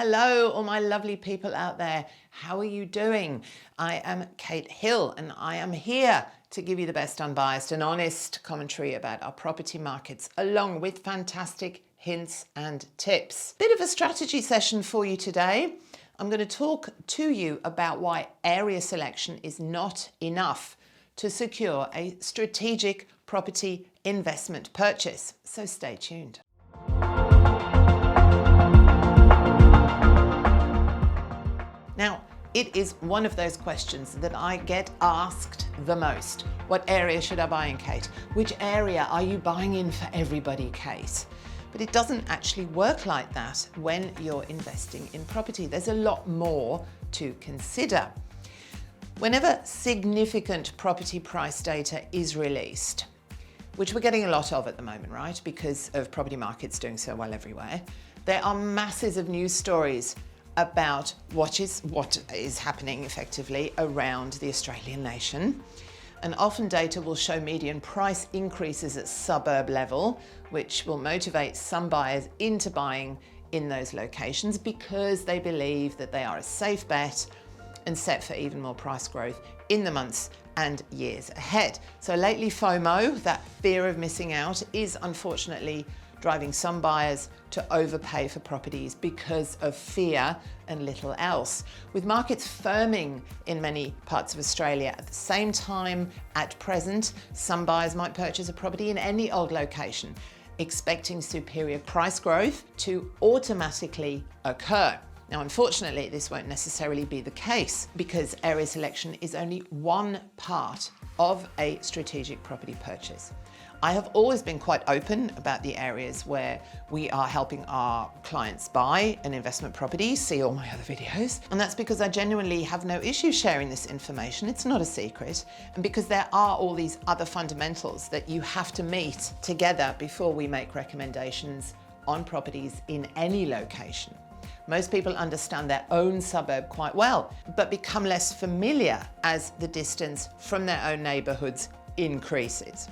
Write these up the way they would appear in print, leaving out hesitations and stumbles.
Hello, all my lovely people out there. How are you doing? I am Kate Hill and I am here to give you the best unbiased and honest commentary about our property markets, along with fantastic hints and tips. Bit of a strategy session for you today. I'm going to talk to you about why area selection is not enough to secure a strategic property investment purchase. So stay tuned. Now, it is one of those questions that I get asked the most. What area should I buy in, Kate? Which area are you buying in for everybody, Kate? But it doesn't actually work like that when you're investing in property. There's a lot more to consider. Whenever significant property price data is released, which we're getting a lot of at the moment, right? Because of property markets doing so well everywhere, there are masses of news stories about what is happening effectively around the Australian nation. And often data will show median price increases at suburb level, which will motivate some buyers into buying in those locations because they believe that they are a safe bet and set for even more price growth in the months and years ahead. So lately, FOMO, that fear of missing out, is unfortunately driving some buyers to overpay for properties because of fear and little else. With markets firming in many parts of Australia at the same time, at present, some buyers might purchase a property in any old location, expecting superior price growth to automatically occur. Now, unfortunately, this won't necessarily be the case because area selection is only one part of a strategic property purchase. I have always been quite open about the areas where we are helping our clients buy an investment property. See all my other videos. And that's because I genuinely have no issue sharing this information. It's not a secret. And because there are all these other fundamentals that you have to meet together before we make recommendations on properties in any location. Most people understand their own suburb quite well, but become less familiar as the distance from their own neighbourhoods increases.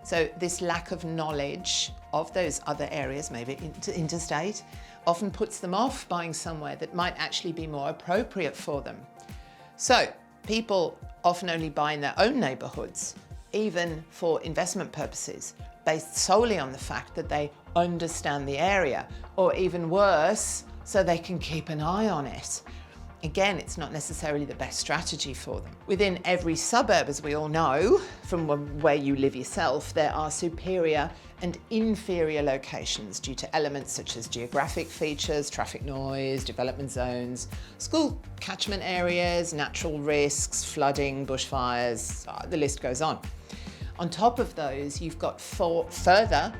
So this lack of knowledge of those other areas, maybe interstate, often puts them off buying somewhere that might actually be more appropriate for them. So people often only buy in their own neighbourhoods, even for investment purposes, based solely on the fact that they understand the area, or even worse, so they can keep an eye on it. Again, it's not necessarily the best strategy for them. Within every suburb, as we all know, from where you live yourself, there are superior and inferior locations due to elements such as geographic features, traffic noise, development zones, school catchment areas, natural risks, flooding, bushfires, the list goes on. On top of those, you've got further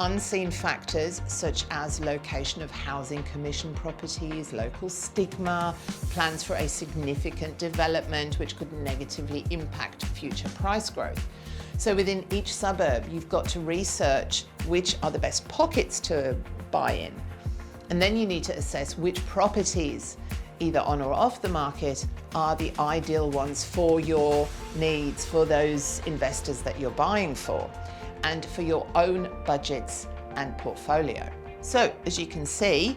unseen factors such as location of housing commission properties, local stigma, plans for a significant development which could negatively impact future price growth. So within each suburb, you've got to research which are the best pockets to buy in. And then you need to assess which properties, either on or off the market, are the ideal ones for your needs, for those investors that you're buying for, and for your own budgets and portfolio. So as you can see,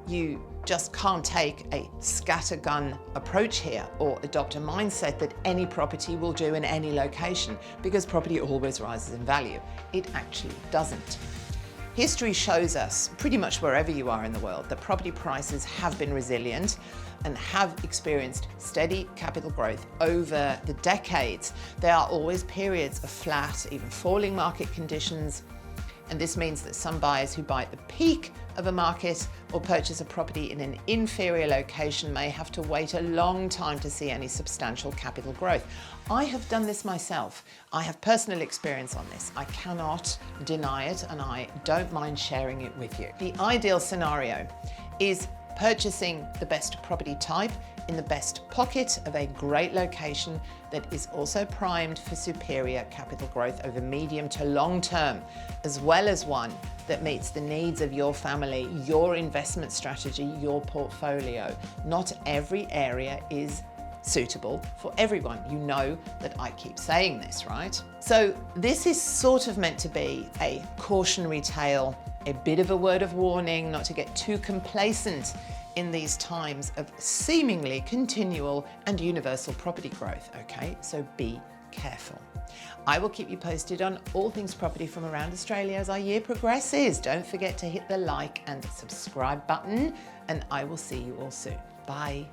you just can't take a scattergun approach here or adopt a mindset that any property will do in any location because property always rises in value. It actually doesn't. History shows us, pretty much wherever you are in the world, that property prices have been resilient and have experienced steady capital growth over the decades. There are always periods of flat, even falling market conditions. And this means that some buyers who buy at the peak of a market or purchase a property in an inferior location may have to wait a long time to see any substantial capital growth. I have done this myself. I have personal experience on this. I cannot deny it, and I don't mind sharing it with you. The ideal scenario is purchasing the best property type in the best pocket of a great location that is also primed for superior capital growth over medium to long term, as well as one that meets the needs of your family, your investment strategy, your portfolio. Not every area is suitable for everyone. You know that I keep saying this, right? So this is sort of meant to be a cautionary tale, a bit of a word of warning, not to get too complacent in these times of seemingly continual and universal property growth, okay? So be careful. I will keep you posted on all things property from around Australia as our year progresses. Don't forget to hit the like and subscribe button, and I will see you all soon. Bye.